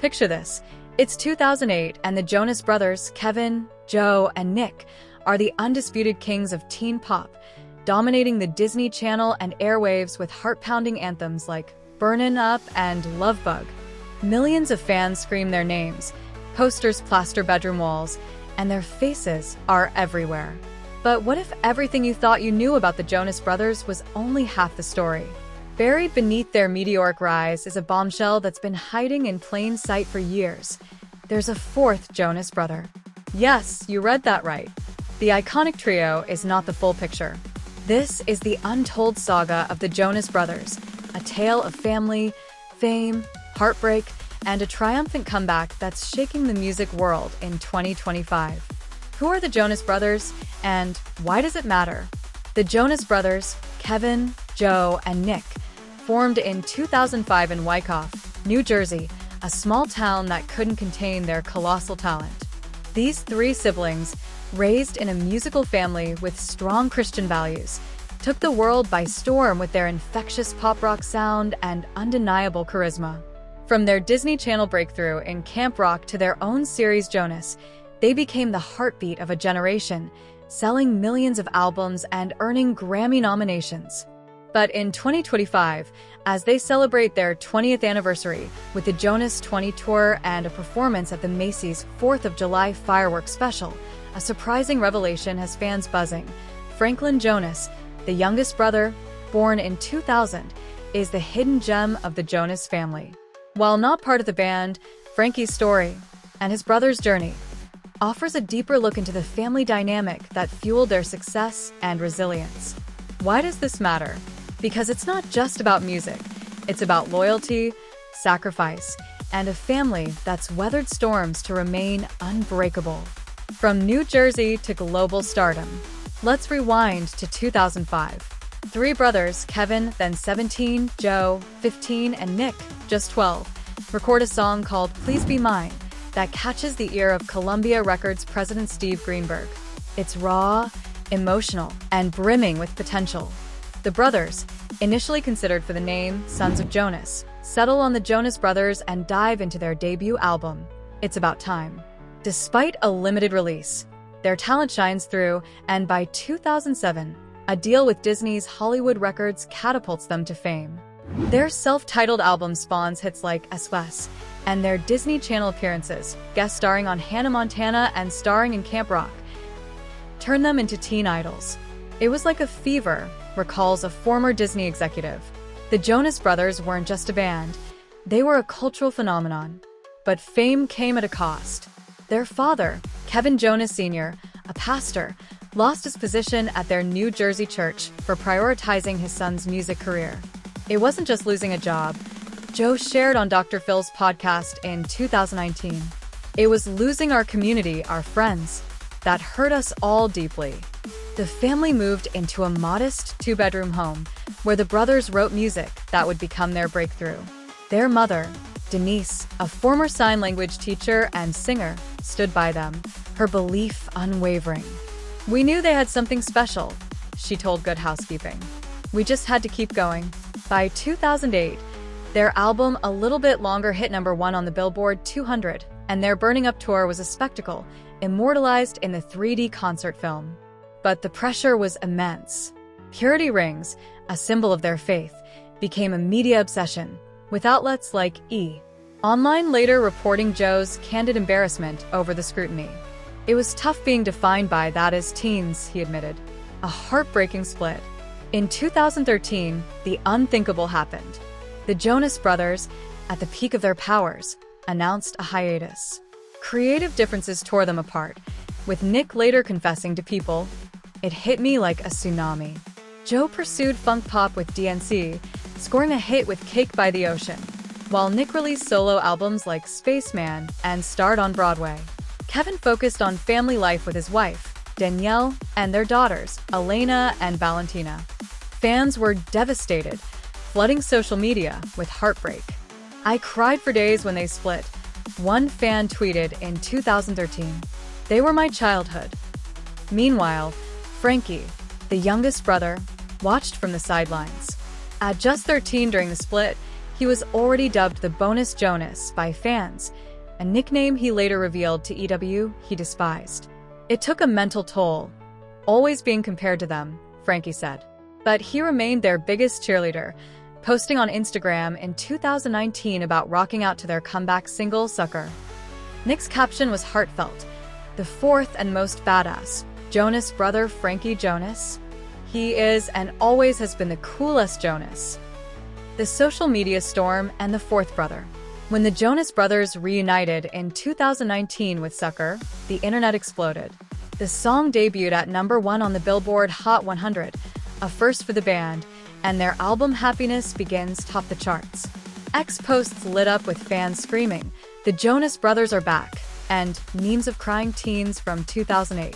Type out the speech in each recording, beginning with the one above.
Picture this. It's 2008 and the Jonas Brothers, Kevin, Joe, and Nick, are the undisputed kings of teen pop, dominating the Disney Channel and airwaves with heart-pounding anthems like Burnin' Up and Love Bug. Millions of fans scream their names, posters plaster bedroom walls, and their faces are everywhere. But what if everything you thought you knew about the Jonas Brothers was only half the story? Buried beneath their meteoric rise is a bombshell that's been hiding in plain sight for years. There's a fourth Jonas brother. Yes, you read that right. The iconic trio is not the full picture. This is the untold saga of the Jonas Brothers, a tale of family, fame, heartbreak, and a triumphant comeback that's shaking the music world in 2025. Who are the Jonas Brothers, and why does it matter? The Jonas Brothers, Kevin, Joe, and Nick, formed in 2005 in Wyckoff, New Jersey, a small town that couldn't contain their colossal talent. These three siblings, raised in a musical family with strong Christian values, took the world by storm with their infectious pop-rock sound and undeniable charisma. From their Disney Channel breakthrough in Camp Rock to their own series Jonas, they became the heartbeat of a generation, selling millions of albums and earning Grammy nominations. But in 2025, as they celebrate their 20th anniversary with the JONAS20 tour and a performance at the Macy's 4th of July fireworks special, a surprising revelation has fans buzzing. Franklin Jonas, the youngest brother, born in 2000, is the hidden gem of the Jonas family. While not part of the band, Frankie's story and his brother's journey offers a deeper look into the family dynamic that fueled their success and resilience. Why does this matter? Because it's not just about music. It's about loyalty, sacrifice, and a family that's weathered storms to remain unbreakable. From New Jersey to global stardom. Let's rewind to 2005. Three brothers, Kevin, then 17, Joe, 15, and Nick, just 12, record a song called Please Be Mine that catches the ear of Columbia Records president Steve Greenberg. It's raw, emotional, and brimming with potential. The brothers, initially considered for the name Sons of Jonas, settle on the Jonas Brothers and dive into their debut album, It's About Time. Despite a limited release, their talent shines through, and by 2007, a deal with Disney's Hollywood Records catapults them to fame. Their self-titled album spawns hits like SOS, and their Disney Channel appearances, guest starring on Hannah Montana and starring in Camp Rock, turn them into teen idols. It was like a fever, recalls a former Disney executive. The Jonas Brothers weren't just a band, they were a cultural phenomenon. But fame came at a cost. Their father, Kevin Jonas Sr., a pastor, lost his position at their New Jersey church for prioritizing his son's music career. It wasn't just losing a job. Joe shared on Dr. Phil's podcast in 2019. It was losing our community, our friends. That hurt us all deeply. The family moved into a modest two-bedroom home where the brothers wrote music that would become their breakthrough. Their mother, Denise, a former sign language teacher and singer, stood by them, her belief unwavering. "We knew they had something special," she told Good Housekeeping. "We just had to keep going." By 2008, their album A Little Bit Longer hit #1 on the Billboard 200, and their Burning Up tour was a spectacle, immortalized in the 3D concert film. But the pressure was immense. Purity rings, a symbol of their faith, became a media obsession, with outlets like E! Online later reporting Joe's candid embarrassment over the scrutiny. "It was tough being defined by that as teens," he admitted. A heartbreaking split. In 2013, the unthinkable happened. The Jonas Brothers, at the peak of their powers, announced a hiatus. Creative differences tore them apart, with Nick later confessing to People, "It hit me like a tsunami." Joe pursued funk pop with DNC, scoring a hit with Cake by the Ocean, while Nick released solo albums like Spaceman and starred on Broadway. Kevin focused on family life with his wife, Danielle, and their daughters, Elena and Valentina. Fans were devastated, flooding social media with heartbreak. "I cried for days when they split," one fan tweeted in 2013. "They were my childhood." Meanwhile, Frankie, the youngest brother, watched from the sidelines. At just 13 during the split, He was already dubbed the bonus Jonas by fans, a nickname he later revealed to EW he despised. It took a mental toll, always being compared to them, Frankie said. But he remained their biggest cheerleader, posting on Instagram in 2019 about rocking out to their comeback single, Sucker. Nick's caption was heartfelt. The fourth and most badass Jonas brother Frankie Jonas. He is and always has been the coolest Jonas. The social media storm and the fourth brother. When the Jonas Brothers reunited in 2019 with Sucker, the internet exploded. The song debuted at #1 on the Billboard Hot 100, a first for the band, and their album Happiness Begins topped the charts. X posts lit up with fans screaming, "The Jonas Brothers are back," and memes of crying teens from 2008.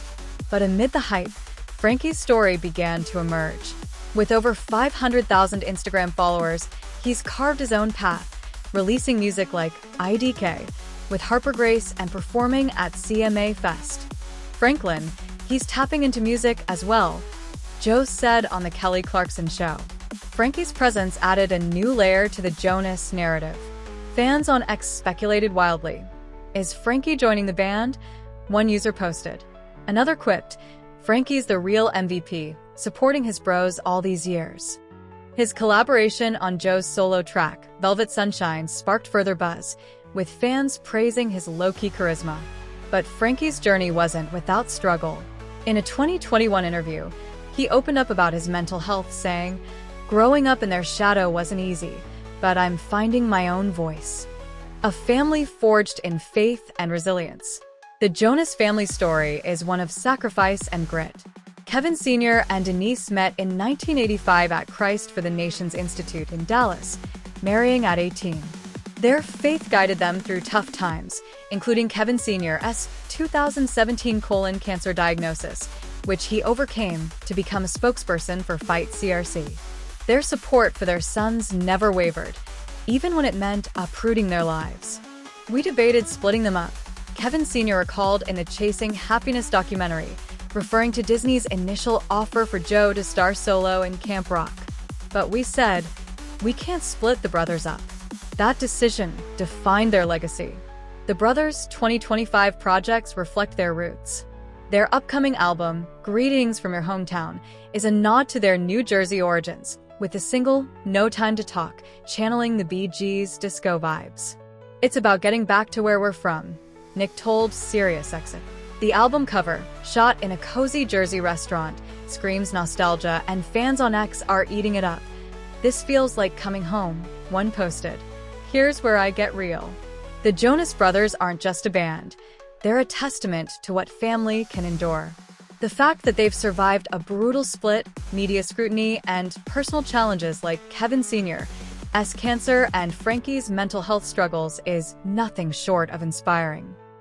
But amid the hype, Frankie's story began to emerge. With over 500,000 Instagram followers, he's carved his own path, releasing music like IDK, with Harper Grace and performing at CMA Fest. Franklin, he's tapping into music as well, Joe said on The Kelly Clarkson Show. Frankie's presence added a new layer to the Jonas narrative. Fans on X speculated wildly. Is Frankie joining the band? One user posted. Another quipped, Frankie's the real MVP, supporting his bros all these years. His collaboration on Joe's solo track, Velvet Sunshine, sparked further buzz, with fans praising his low-key charisma. But Frankie's journey wasn't without struggle. In a 2021 interview, he opened up about his mental health, saying, "Growing up in their shadow wasn't easy, but I'm finding my own voice." A family forged in faith and resilience. The Jonas family story is one of sacrifice and grit. Kevin Sr. and Denise met in 1985 at Christ for the Nations Institute in Dallas, marrying at 18. Their faith guided them through tough times, including Kevin Sr.'s 2017 colon cancer diagnosis, which he overcame to become a spokesperson for Fight CRC. Their support for their sons never wavered, even when it meant uprooting their lives. "We debated splitting them up," Kevin Sr. recalled in the Chasing Happiness documentary, referring to Disney's initial offer for Joe to star solo in Camp Rock. "But we said, we can't split the brothers up." That decision defined their legacy. The brothers' 2025 projects reflect their roots. Their upcoming album, Greetings from Your Hometown, is a nod to their New Jersey origins, with the single No Time to Talk channeling the Bee Gees' disco vibes. "It's about getting back to where we're from," Nick told Sirius XM. The album cover, shot in a cozy Jersey restaurant, screams nostalgia, and fans on X are eating it up. "This feels like coming home," one posted. "Here's where I get real." The Jonas Brothers aren't just a band. They're a testament to what family can endure. The fact that they've survived a brutal split, media scrutiny, and personal challenges like Kevin Sr.'s cancer and Frankie's mental health struggles is nothing short of inspiring.